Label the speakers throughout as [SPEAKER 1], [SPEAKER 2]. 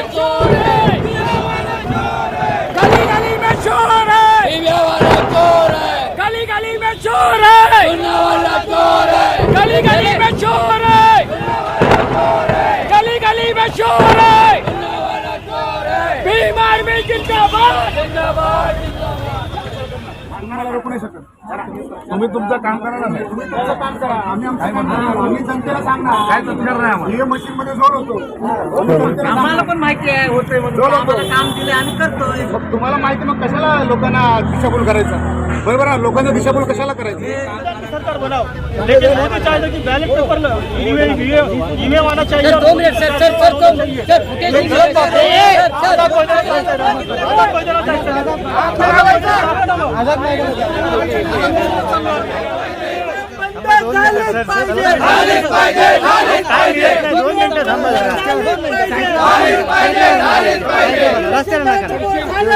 [SPEAKER 1] में चोर है, गली गली में चोर है, ईवीएम वाला चोर है, गली गली में चोर है, चुनाव वाला चोर है, गली गली में चोर है, गली गली में चोर है, चुनाव वाला चोर है, बीमार में जिंदाबाद जिंदाबाद
[SPEAKER 2] मला रोखू नाही शकत. तुम्ही तुमचं काम करा ना. तुम्ही तुमचं काम करा. आम्ही आमचं काम करणार. आम्ही जनतेला सांगणार काय करणार नाही. आम्हाला हे मशीन मध्ये जोड होतो.
[SPEAKER 3] आम्हाला पण माहिती आहे होतंय म्हणून आम्हाला काम दिले आम्ही करतोय.
[SPEAKER 2] मग तुम्हाला माहिती मग कशाला लोकांना दिशाभूल करायचं. बरोबर आहे. लोकांना दिशाभूल कशाला करायची.
[SPEAKER 4] सरकार बनाओ लेकिन मोदी चाहिए कि बैलेट पेपर ईवीएम आना चाहिए.
[SPEAKER 1] 2 मिनट सर फुटेज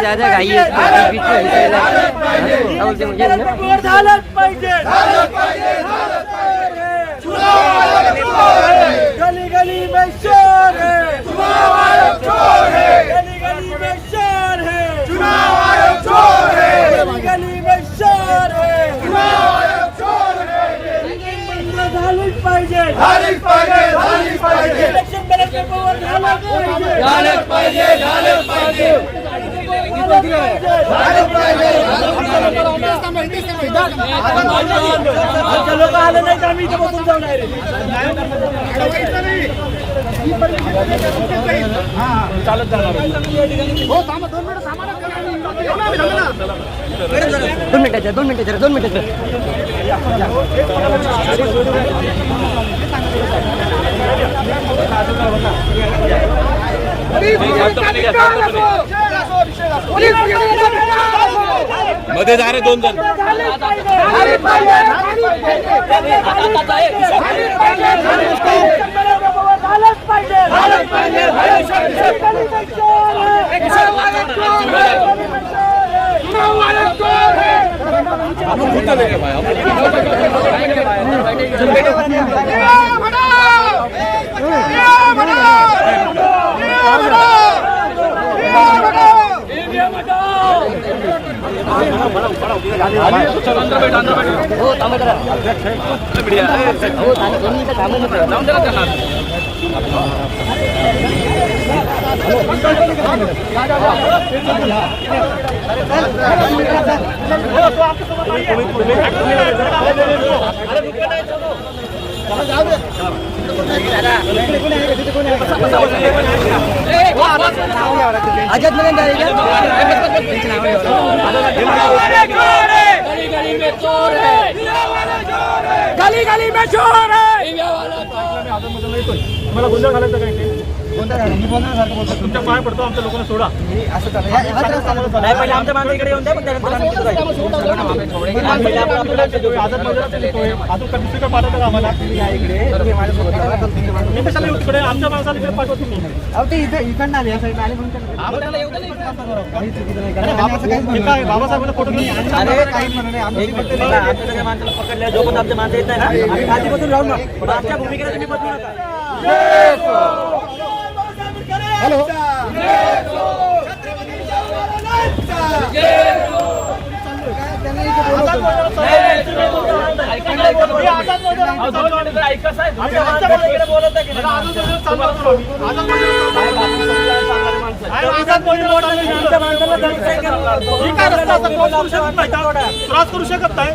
[SPEAKER 3] ज्यादा घाई है
[SPEAKER 1] गली गली में शोर है, चुनाव आयोग चोर है, गली गली में शोर है, चुनाव आयोग चोर है, गली गली में शोर है, चुनाव आयोग चोर है. झालीच पाहिजे झालीच पाहिजे झालीच पाहिजे इलेक्शन बॅलेट पेपर झालंच पाहिजे झालंच पाहिजे लोक आले नाही तर आम्ही इथे बसून जाऊन चालत जाणार. हो थांबा 2 मिनिटं थांबा ना.
[SPEAKER 3] 2 मिनिटं
[SPEAKER 1] मध्ये जा रे 2 जण.
[SPEAKER 3] आजाद मैदान जाएगा.
[SPEAKER 1] गली गली में चोर है, गली गली में चोर है, ईवीएम वाला चोर है.
[SPEAKER 4] मला गोंधळ घालायचा काय तुमच्या पाय पडतो आमच्या लोकांना सोडा.
[SPEAKER 3] नाही पहिले आमच्या मागे इकडे येऊन द्या पण त्यानंतर आम्ही तिथे जायचं.
[SPEAKER 4] आझाद मैदानात येतोय. अजून कधी दुसरीकडे पाठवतं का आम्हाला मी कशाला येऊ तिकडे आमच्या माणसाला इकडे पाठवतो तुम्ही.
[SPEAKER 3] ते इकडनं आले या साईडला आले म्हणून
[SPEAKER 4] काय बाबासाहेबांना फोटो नाही
[SPEAKER 3] आमच्या माणसाला पकडल्या जो पण आमच्या माणसं येत नाही ना आम्ही खालीपासून राहू ना पण आमच्या भूमिकेला तुम्ही बदलू नका.
[SPEAKER 2] हॅलो
[SPEAKER 4] त्रास करू शकत नाही.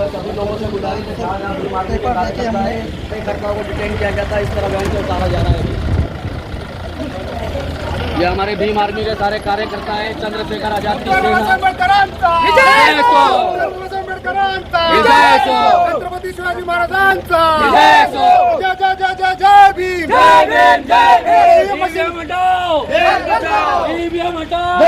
[SPEAKER 3] सभी लोगों से गुजारिश है कई घटनाओं को डिटेन किया जाता है. इस तरह वैन से उतारा जा रहा है. ये हमारे भीम आर्मी के सारे कार्यकर्ता है. चंद्रशेखर आजाद की
[SPEAKER 2] छत्रपती शिवाजी महाराजांचा जय जय जय जय जय भीम.
[SPEAKER 1] ईवीएम हटाओ, ईवीएम हटाओ,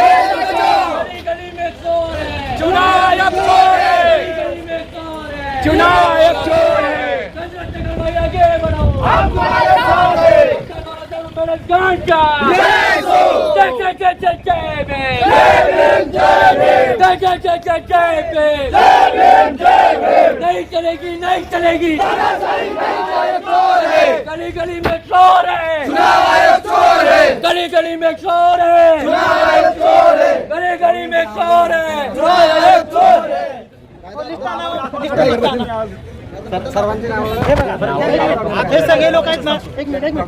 [SPEAKER 1] गली में चोर है, चुनाव आयोग चोर है, गली में चोर है, चुनाव आयोग चोर है. चंद्रशेखर भैया आगे बढ़ो, हमको आयोग चोर है. गांजा जय जय जय जय जय भीम, जय जय जय जय जय भीम. नहीं चलेगी नहीं चलेगी. गली गली में चोर है, चुनाव आयोग चोर है, गली गली में चोर है, चुनाव आयोग चोर है, गली गली में चोर है, चुनाव आयोग चोर है।
[SPEAKER 4] हे सगळे लोक आहेत ना, एक मिनिट इकडे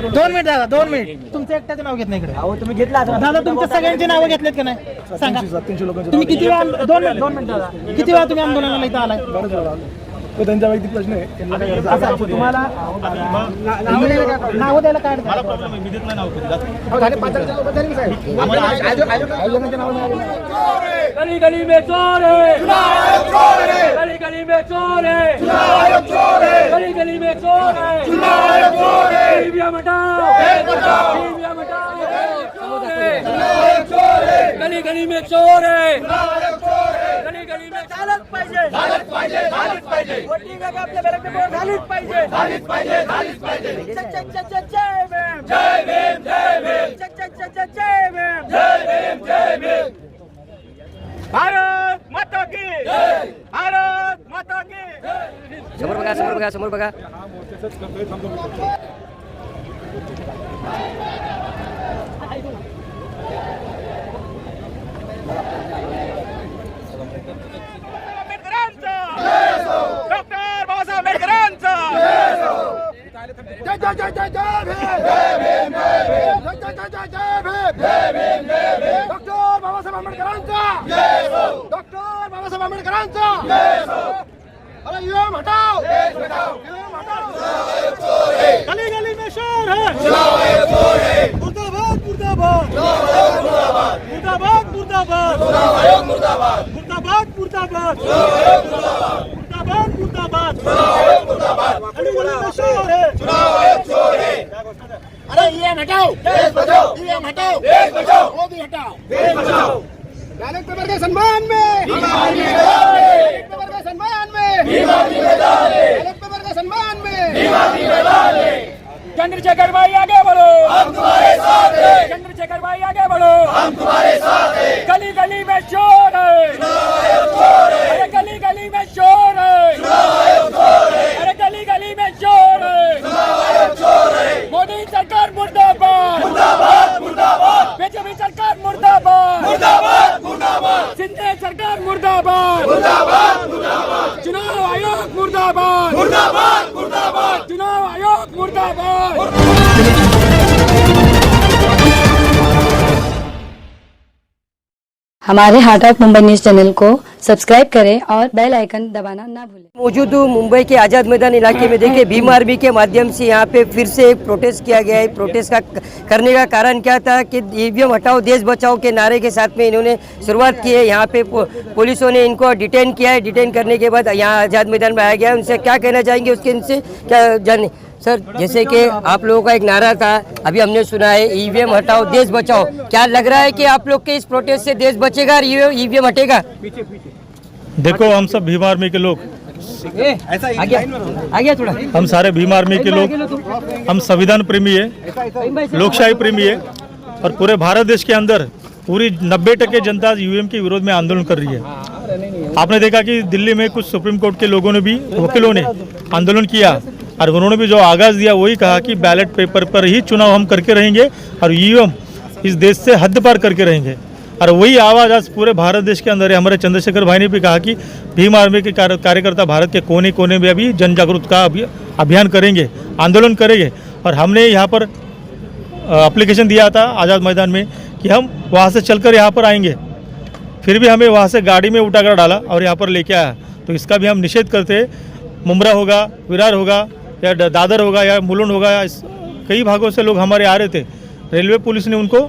[SPEAKER 4] दोन मिनिट दादा, 2 मिनिट. तुमचं एकट्याचं नाव घेत नाही इकडे.
[SPEAKER 3] अहो तुम्ही घेतला आता.
[SPEAKER 4] दादा तुमच्या सगळ्यांची नावं घेतलेत का नाही सांगा. तुम्ही किती वेळा 2 मिनिट दादा, किती वेळा तुम्ही आंदोलनाला इथं आलाय?
[SPEAKER 2] तो त्यांचा वैयक्तिक प्रश्न आहे.
[SPEAKER 4] असं तुम्हाला नावं द्यायला काय अडचण?
[SPEAKER 2] मी देत नाही नाव कधी.
[SPEAKER 1] गली गली में चोर है, चुनाव आयोग चोर है, गली गली में चोर है, चुनाव आयोग चोर है, गली गली में चोर है, चुनाव आयोग चोर है, ईवीएम हटाओ, ईवीएम हटाओ, चोर है, चुनाव आयोग चोर है, गली गली में चोर है, चुनाव आयोग चोर है, गली गली में
[SPEAKER 3] झालंच पाहिजे, झालंच पाहिजे, झालंच पाहिजे. वोटिंग आहे आपल्या बॅलेट पेपर झालीच पाहिजे, झालीच पाहिजे, झालीच पाहिजे. जय भीम, जय भीम, जय भीम, जय भीम, जय भीम, जय भीम.
[SPEAKER 4] भारत माता की जय, भारत माता की जय.
[SPEAKER 3] समोर बघा, समोर बघा, समोर बघा.
[SPEAKER 4] डॉक्टर बाबासाहेब आंबेडकरांचा
[SPEAKER 2] जय जय जय जय जय भीम, जय भीम, जय भीम, जय जय जय जय भीम, जय भीम, जय भीम. डॉक्टर बाबासाहेब आंबेडकरांचा जय हो, डॉक्टर बाबासाहेब आंबेडकरांचा जय हो. अरे ईवीएम हटाओ, देश बचाओ, ईवीएम हटाओ.
[SPEAKER 4] गली गली में शोर है,
[SPEAKER 2] चुनाव आयोग चोर है,
[SPEAKER 4] मुर्दाबाद मुर्दाबाद,
[SPEAKER 2] चुनाव आयोग मुर्दाबाद,
[SPEAKER 4] मुर्दाबाद मुर्दाबाद,
[SPEAKER 2] चुनाव आयोग मुर्दाबाद,
[SPEAKER 4] मुर्दाबाद मुर्दाबाद,
[SPEAKER 2] चुनाव आयोग मुर्दाबाद,
[SPEAKER 4] मुर्दाबाद मुर्दाबाद.
[SPEAKER 2] चुनाव आयोग मुर्दाबाद.
[SPEAKER 4] गली गली में शोर है,
[SPEAKER 2] चुनाव आयोग चोर है. अरे ईवीएम हटाओ, देश बचाओ, ईवीएम हटाओ, देश बचाओ, मोदी हटाओ, देश बचाओ. बैलेट पेपर के सम्मान में, बैलेट पेपर के सम्मान में, बैलेट पेपर के सम्मान में.
[SPEAKER 1] चंद्रशेखर भाई आगे बढ़ो,
[SPEAKER 2] हम तुम्हारे साथ हैं,
[SPEAKER 1] चंद्रशेखर भाई आगे बढ़ो,
[SPEAKER 2] हम तुम्हारे साथ हैं.
[SPEAKER 1] गली गली में चोर है,
[SPEAKER 2] चुनाव आयोग चोर है,
[SPEAKER 1] अरे गली गली में चोर है,
[SPEAKER 2] चुनाव आयोग चोर है,
[SPEAKER 1] अरे गली गली में चोर है,
[SPEAKER 2] चुनाव आयोग चोर है.
[SPEAKER 1] मोदी सरकार मुर्दाबाद,
[SPEAKER 2] मुर्दाबाद, मुर्दाबाद,
[SPEAKER 1] बीजेपी सरकार मुर्दाबाद,
[SPEAKER 2] मुर्दाबाद, मुर्दाबाद,
[SPEAKER 1] सिंधे सरकार मुर्दाबाद,
[SPEAKER 2] मुर्दाबाद, मुर्दाबाद,
[SPEAKER 1] चुनाव आयोग मुर्दाबाद,
[SPEAKER 2] मुर्दाबाद, मुर्दाबाद.
[SPEAKER 1] चुनाव आयोग मुर्दाबाद.
[SPEAKER 5] हमारे heart of Mumbai news channel को सब्सक्राइब करें और बेल आइकन दबाना ना भूलें.
[SPEAKER 3] मौजूद हूँ मुंबई के आज़ाद मैदान इलाके में. देखिए भीम आर्मी के माध्यम से यहाँ पे फिर से एक प्रोटेस्ट किया गया है. प्रोटेस्ट का करने का कारण क्या था कि ईवीएम हटाओ देश बचाओ के नारे के साथ में इन्होंने शुरुआत की है. यहाँ पे पुलिसों ने इनको डिटेन किया है. डिटेन करने के बाद यहाँ आज़ाद मैदान में आया गया है. उनसे क्या कहना चाहेंगे उसके इनसे क्या जाने. सर जैसे कि आप लोगों का एक नारा था, अभी हमने सुना है ईवीएम हटाओ देश बचाओ. क्या लग रहा है कि आप लोग के इस प्रोटेस्ट से देश बचेगा और ईवीएम हटेगा?
[SPEAKER 4] देखो हम सब भीम आर्मी के लोग,
[SPEAKER 3] आ गया थोड़ा.
[SPEAKER 4] हम सारे भीम आर्मी के लोग, हम संविधान प्रेमी है, लोकशाही प्रेमी है और पूरे भारत देश के अंदर पूरी 90% जनता ईवीएम के विरोध में आंदोलन कर रही है. आपने देखा कि दिल्ली में कुछ सुप्रीम कोर्ट के लोगों ने भी, वकीलों ने आंदोलन किया और उन्होंने भी जो आगाज दिया वही कहा कि बैलेट पेपर पर ही चुनाव हम करके रहेंगे और ईवीएम इस देश से हद पार करके रहेंगे. और वही आवाज़ आज पूरे भारत देश के अंदर है. हमारे चंद्रशेखर भाई ने भी कहा कि भीम आर्मी के कार्यकर्ता भारत के कोने कोने में अभी जन जागरूकता का अभियान करेंगे, आंदोलन करेंगे. और हमने यहाँ पर एप्लीकेशन दिया था आज़ाद मैदान में कि हम वहाँ से चलकर यहाँ पर आएंगे. फिर भी हमें वहाँ से गाड़ी में उठाकर डाला और यहाँ पर लेके आया. तो इसका भी हम निषेध करते हैं. मुंब्रा होगा, विरार होगा या दादर होगा या मुलुंड होगा, या कई भागों से लोग हमारे आ रहे थे. रेलवे पुलिस ने उनको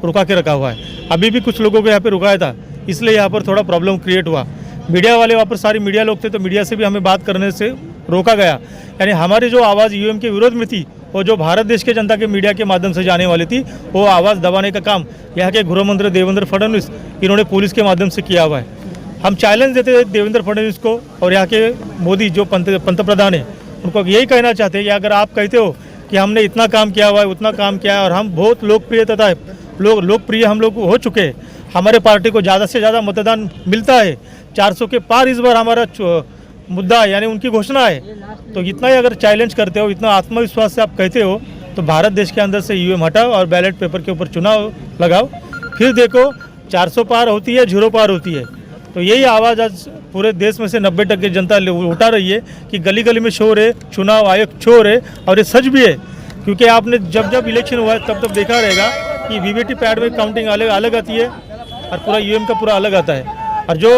[SPEAKER 4] रुका के रखा हुआ है. अभी भी कुछ लोगों को यहाँ पे रुकाया था, इसलिए यहाँ पर थोड़ा प्रॉब्लम क्रिएट हुआ. मीडिया वाले वहाँ पर सारी मीडिया लोग थे, तो मीडिया से भी हमें बात करने से रोका गया. यानी हमारी जो आवाज़ ईवीएम के विरोध में थी और जो भारत देश के जनता के मीडिया के माध्यम से जाने वाली थी, वो आवाज़ दबाने का काम यहाँ के गृह मंत्री देवेंद्र फडणवीस इन्होंने पुलिस के माध्यम से किया हुआ है. हम चैलेंज देते हैं देवेंद्र फडणवीस को और यहाँ के मोदी जो पंतप्रधान है उनको यही कहना चाहते हैं कि अगर आप कहते हो कि हमने इतना काम किया हुआ है, उतना काम किया है और हम बहुत लोकप्रियता है, लोकप्रिय हम लोग हो चुके हैं हमारे पार्टी को ज़्यादा से ज़्यादा मतदान मिलता है, 400 के पार इस बार हमारा मुद्दा है, यानी उनकी घोषणा है। तो इतना ही अगर चैलेंज करते हो, इतना आत्मविश्वास से आप कहते हो, तो भारत देश के अंदर से ईवीएम हटाओ और बैलेट पेपर के ऊपर चुनाव लगाओ, फिर देखो 400 पार होती है, 0 पार होती है। तो यही आवाज़ आज पूरे देश में से 90% जनता उठा रही है कि गली गली में शोर है, चुनाव आयोग चोर है। और ये सच भी है, क्योंकि आपने जब जब इलेक्शन हुआ है तब देखा रहेगा कि वीवीटी पैड में काउंटिंग अलग आती है और पूरा ईवीएम का पूरा अलग आता है। और जो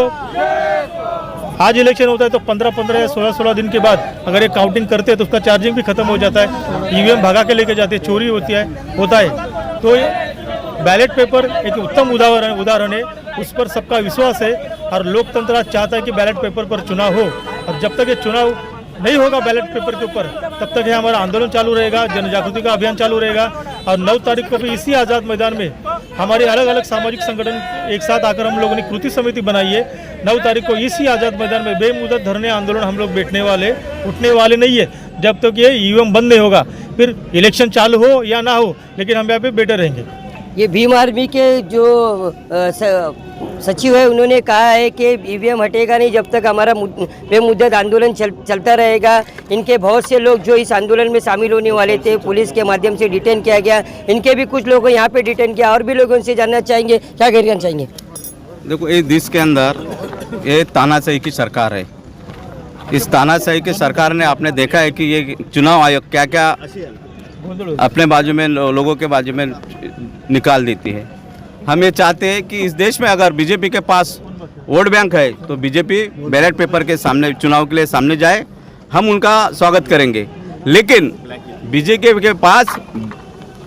[SPEAKER 4] आज इलेक्शन होता है तो 15-15 या 16-16 दिन के बाद अगर ये काउंटिंग करते हैं तो उसका चार्जिंग भी खत्म हो जाता है, ईवीएम भगा के लेके जाते हैं, चोरी होता है। तो बैलेट पेपर एक उत्तम उदाहरण है, उस पर सबका विश्वास है और लोकतंत्र आज चाहता है कि बैलेट पेपर पर चुनाव हो। और जब तक ये चुनाव नहीं होगा बैलेट पेपर के ऊपर, तब तक ये हमारा आंदोलन चालू रहेगा, जन जागृति का अभियान चालू रहेगा। और 9 तारीख को भी इसी आज़ाद मैदान में हमारे अलग अलग सामाजिक संगठन एक साथ आकर हम लोगों ने कृति समिति बनाई है। 9 तारीख को इसी आज़ाद मैदान में बेमुदत धरने आंदोलन हम लोग उठने वाले नहीं है जब तक ये ईवीएम बंद नहीं होगा। फिर इलेक्शन चालू हो या ना हो, लेकिन हम यहाँ पे बैठे रहेंगे।
[SPEAKER 3] ये भीम आर्मी के जो सचिव है उन्होंने कहा है कि ईवीएम हटेगा नहीं जब तक हमारा बेमुद्दत आंदोलन चलता रहेगा। इनके बहुत से लोग जो इस आंदोलन में शामिल होने वाले थे पुलिस के माध्यम से डिटेन किया गया, इनके भी कुछ लोगों यहाँ पे डिटेन किया। और भी लोग उनसे जानना चाहेंगे, क्या कहना चाहेंगे?
[SPEAKER 6] देखो, इस देश के अंदर ये तानाशाही की सरकार है। इस तानाशाही की सरकार ने आपने देखा है कि ये चुनाव आयोग क्या क्या अपने बाजू में लोगों के बाजू में निकाल देती है। हम ये चाहते हैं कि इस देश में अगर बीजेपी के पास वोट बैंक है तो बीजेपी बैलेट पेपर के सामने चुनाव के लिए सामने जाए, हम उनका स्वागत करेंगे। लेकिन बीजेपी के पास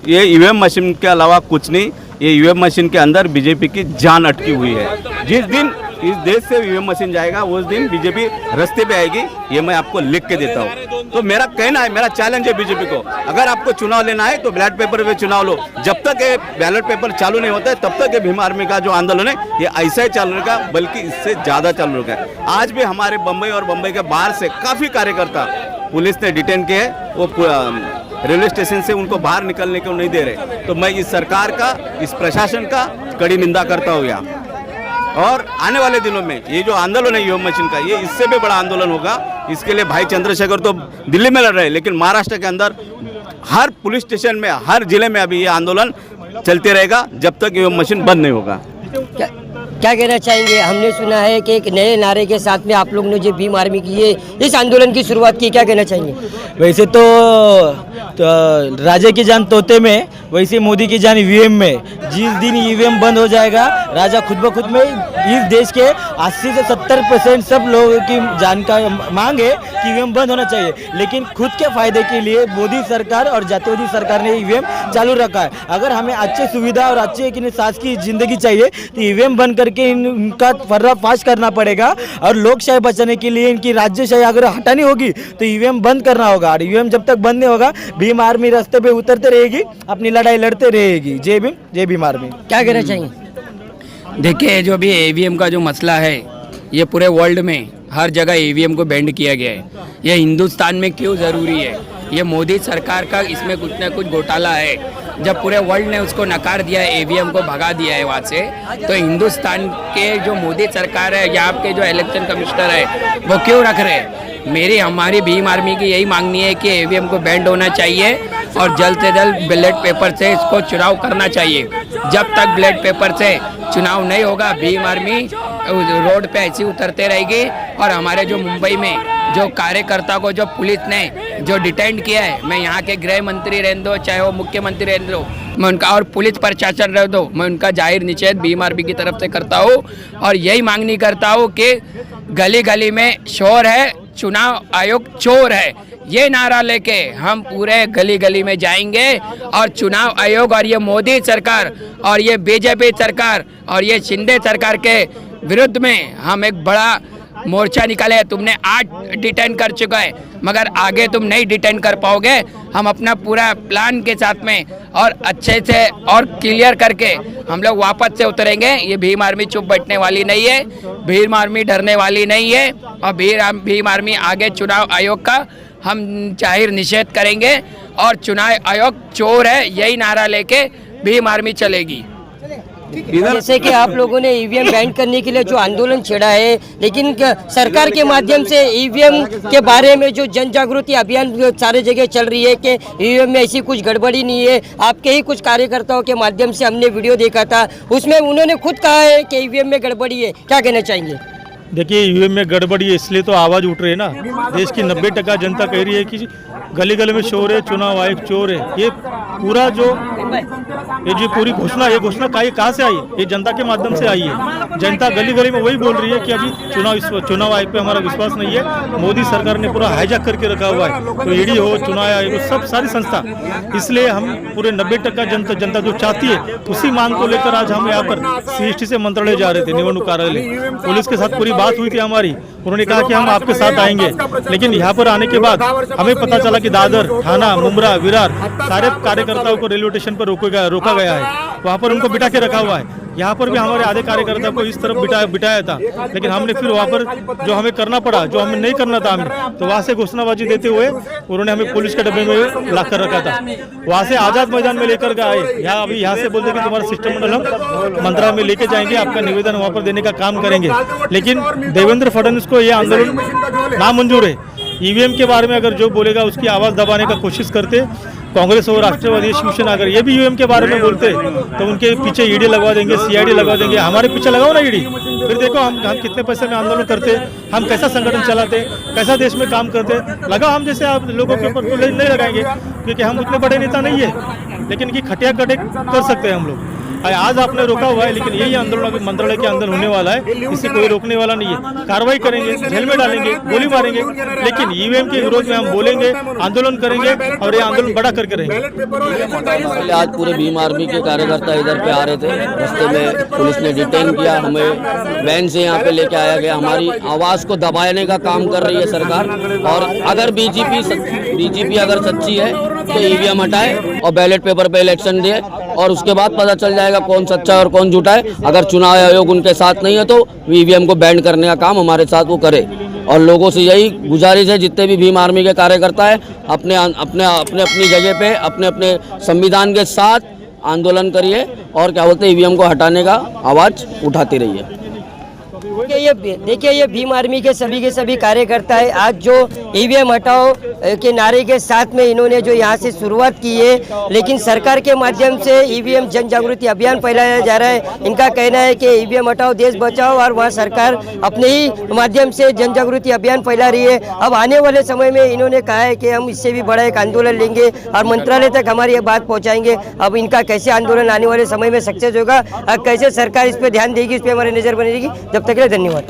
[SPEAKER 6] ये ईवीएम मशीन के अलावा कुछ नहीं, ये ईवीएम मशीन के अंदर बीजेपी की जान अटकी हुई है। जिस दिन इस देश से ईवीएम मशीन जाएगा उस दिन बीजेपी रास्ते पे आएगी, ये मैं आपको लिख के देता हूँ। तो मेरा कहना है, मेरा चैलेंज है बीजेपी को, अगर आपको चुनाव लेना है तो बैलेट पेपर पे चुनाव लो। जब तक ये बैलेट पेपर चालू नहीं होता है तब तक ये भीम आर्मी का जो आंदोलन है ये ऐसा ही चालू रहेगा, बल्कि इससे ज़्यादा चालू रहेगा। आज भी हमारे बम्बई और बम्बई के बाहर से काफ़ी कार्यकर्ता पुलिस ने डिटेन किए हैं, वो रेलवे स्टेशन से उनको बाहर निकलने को नहीं दे रहे। तो मैं इस सरकार का, इस प्रशासन का कड़ी निंदा करता हूँ यहाँ। और आने वाले दिनों में ये जो आंदोलन है ईवीएम मशीन का, ये इससे भी बड़ा आंदोलन होगा। इसके लिए भाई चंद्रशेखर तो दिल्ली में लड़ रहे हैं, लेकिन महाराष्ट्र के अंदर हर पुलिस स्टेशन में, हर जिले में अभी ये आंदोलन चलते रहेगा जब तक ईवीएम मशीन बंद नहीं होगा।
[SPEAKER 3] क्या कहना चाहेंगे? हमने सुना है कि एक नए नारे के साथ में आप लोग ने जो भीम आर्मी की ये इस आंदोलन की शुरुआत की, क्या कहना चाहेंगे?
[SPEAKER 7] वैसे तो राजा की जान तोते में, वैसे मोदी की जान ईवीएम में। जिस दिन ईवीएम बंद हो जाएगा, राजा खुद ब खुद में इस देश के 80 से 70% सब लोगों की जान का मांग है कि ईवीएम बंद होना चाहिए। लेकिन खुद के फायदे के लिए मोदी सरकार और जातिवादी सरकार ने ईवीएम चालू रखा है। अगर हमें अच्छी सुविधा और अच्छी एक सास की जिंदगी चाहिए तो ईवीएम बंद करके इनका पर्दाफाश करना पड़ेगा। और लोकशाही बचाने के लिए इनकी राज्यशाही अगर हटानी होगी तो ईवीएम बंद करना होगा। और ईवीएम जब तक बंद नहीं होगा, भीम आर्मी रास्ते पे उतरते रहेगी, अपनी लड़ाई लड़ते रहेगी। जय भीम, जय भीम आर्मी।
[SPEAKER 3] क्या कहना चाहिए?
[SPEAKER 8] देखिए, जो भी ईवीएम का जो मसला है, ये पूरे वर्ल्ड में हर जगह ईवीएम को बैंड किया गया है। ये हिंदुस्तान में क्यों ज़रूरी है? ये मोदी सरकार का इसमें कुछ ना कुछ घोटाला है। जब पूरे वर्ल्ड ने उसको नकार दिया है, ईवीएम को भगा दिया है वहाँ से, तो हिंदुस्तान के जो मोदी सरकार है, यहाँ के जो इलेक्शन कमिश्नर है, वो क्यों रख रहे हैं? हमारी भीम आर्मी की यही मांगनी है कि ईवीएम को बैंड होना चाहिए और जल्द से जल्द बैलेट पेपर से इसको चुनाव करना चाहिए। जब तक बैलेट पेपर से चुनाव नहीं होगा, भीम आर्मी रोड पे ऐसी उतरते रहेगी। और हमारे जो मुंबई में जो कार्यकर्ता को जो पुलिस ने जो डिटेन किया है, मैं यहाँ के गृह मंत्री रहने दो, चाहे वो मुख्यमंत्री रहने दो, मैं उनका, और पुलिस प्रशासन रह दो, मैं उनका जाहिर निषेध भीम आर्मी की तरफ से करता हूँ। और यही मांगनी करता हूँ कि गली गली में शोर है, चुनाव आयोग चोर है, ये नारा लेके हम पूरे गली गली में जाएंगे। और चुनाव आयोग और ये मोदी सरकार और ये बीजेपी सरकार और ये शिंदे सरकार के विरुद्ध में हम एक बड़ा मोर्चा निकाले। तुमने 8 डिटेन कर चुका है, मगर आगे तुम नहीं डिटेन कर पाओगे। हम अपना पूरा प्लान के साथ में और अच्छे से और क्लियर करके हम लोग वापस से उतरेंगे। ये भीम आर्मी चुप बैठने वाली नहीं है, भीम आर्मी डरने वाली नहीं है। और भीम आर्मी आगे चुनाव आयोग का हम जाहिर निषेध करेंगे और चुनाव आयोग चोर है, यही नारा लेके भीम आर्मी चलेगी।
[SPEAKER 6] इधर
[SPEAKER 3] जैसे कि आप लोगों ने ईवीएम बैन करने के लिए जो आंदोलन छेड़ा है, लेकिन सरकार के माध्यम से ईवीएम के बारे में जो जन जागृति अभियान सारे जगह चल रही है कि ईवीएम में ऐसी कुछ गड़बड़ी नहीं है। आपके ही कुछ कार्यकर्ताओं के माध्यम से हमने वीडियो देखा था, उसमें उन्होंने खुद कहा है कि ईवीएम में गड़बड़ी है। क्या कहना चाहेंगे?
[SPEAKER 4] देखिए, ईवीएम में गड़बड़ी है इसलिए तो आवाज़ उठ रही है ना। देश की 90% जनता कह रही है कि गली गली में चोर है, चुनाव आयोग चोर है। ये पूरा जो पूरी घोषणा, ये घोषणा कहाँ से आई? ये जनता के माध्यम से आई है। जनता गली गली में वही बोल रही है कि अभी चुनाव आयोग पे हमारा विश्वास नहीं है। मोदी सरकार ने पूरा हाईजैक करके रखा हुआ है, तो ईडी हो, चुनाव आयोग हो, सब सारी संस्था। इसलिए हम पूरे 90% जनता जो चाहती है उसी मांग को लेकर आज हम यहाँ पर CST से मंत्रालय जा रहे थे, निवडणूक कार्यालय। पुलिस के साथ पूरी बात हुई थी हमारी, उन्होंने कहा कि हम आपके साथ आएंगे। लेकिन यहाँ पर आने के बाद हमें पता चला कि दादर, थाना, मुमरा, विरार सारे कार्यकर्ताओं को रेलवे स्टेशन पर रोका गया है। वहाँ पर उनको बिठा के रखा हुआ है। यहाँ पर भी हमारे आधे कार्यकर्ता को इस तरफ बिठाया था, लेकिन हमने फिर वहाँ पर जो हमें करना पड़ा, जो हमें नहीं करना था हमें, तो वहाँ से घोषणाबाजी देते हुए उन्होंने हमें पुलिस के डब्बे में ला कर रखा था। वहाँ से आज़ाद मैदान में लेकर गए। अभी यहाँ से बोलते कि तुम्हारा शिष्टमंडल हम मंत्रालय में लेके जाएंगे, आपका निवेदन वहाँ पर देने का काम करेंगे। लेकिन देवेंद्र फडणवीस को यह आंदोलन नामंजूर है। ईवीएम के बारे में अगर जो बोलेगा उसकी आवाज़ दबाने का कोशिश करते कांग्रेस और राष्ट्रवादी शिवसेना, अगर ये भी ईवीएम के बारे में बोलते तो उनके पीछे ईडी लगवा देंगे, CID लगवा देंगे। हमारे पीछे लगाओ ना ईडी, फिर देखो हम कितने पैसे में आंदोलन करते, हम कैसा संगठन चलाते, कैसा देश में काम करते। लगाओ, हम जैसे आप लोगों के ऊपर तो नहीं लगाएंगे, क्योंकि हम उतने बड़े नेता नहीं है, लेकिन कि खटिया कटे कर सकते हैं हम लोग। आज आपने रोका हुआ है, लेकिन यही आंदोलन मंत्रालय के अंदर होने वाला है। इसे कोई रोकने वाला नहीं है। कार्रवाई करेंगे, जेल में डालेंगे, गोली मारेंगे, लेकिन ईवीएम के विरोध में हम बोलेंगे, आंदोलन करेंगे और ये आंदोलन बड़ा करके रहेंगे।
[SPEAKER 9] आज पूरे भीम आर्मी के कार्यकर्ता इधर पे आ रहे थे, रास्ते में पुलिस ने डिटेन किया, हमें वैन से यहाँ पे लेके आया गया। हमारी आवाज़ को दबाने का काम कर रही है सरकार। और अगर बीजेपी अगर सच्ची है तो ईवीएम हटाए और बैलेट पेपर पे इलेक्शन दे, और उसके बाद पता चल जाएगा कौन सच्चा है और कौन झूठा है। अगर चुनाव आयोग उनके साथ नहीं है तो ईवीएम को बैन करने का काम हमारे साथ वो करे। और लोगों से यही गुजारिश है, जितने भी भीम आर्मी के कार्यकर्ता है, अपनी जगह पे अपने संविधान के साथ आंदोलन करिए और क्या बोलते हैं ईवीएम को हटाने का आवाज़ उठाते रहिए।
[SPEAKER 3] देखिए, ये भीम आर्मी के सभी कार्यकर्ता है। आज जो ईवीएम हटाओ के नारे के साथ में इन्होंने जो यहाँ से शुरुआत की है, लेकिन सरकार के माध्यम से ईवीएम जन जागृति अभियान फैलाया जा रहा है। इनका कहना है कि ईवीएम हटाओ देश बचाओ, और वहाँ सरकार अपने ही माध्यम से जन जागृति अभियान फैला रही है। अब आने वाले समय में इन्होंने कहा है कि हम इससे भी बड़ा एक आंदोलन लेंगे और मंत्रालय तक हमारी ये बात पहुँचाएंगे। अब इनका कैसे आंदोलन आने वाले समय में सक्सेस होगा और कैसे सरकार इस पर ध्यान देगी, इस पर हमारी नज़र बनी रहेगी। जब तक के लिए धन्यवाद।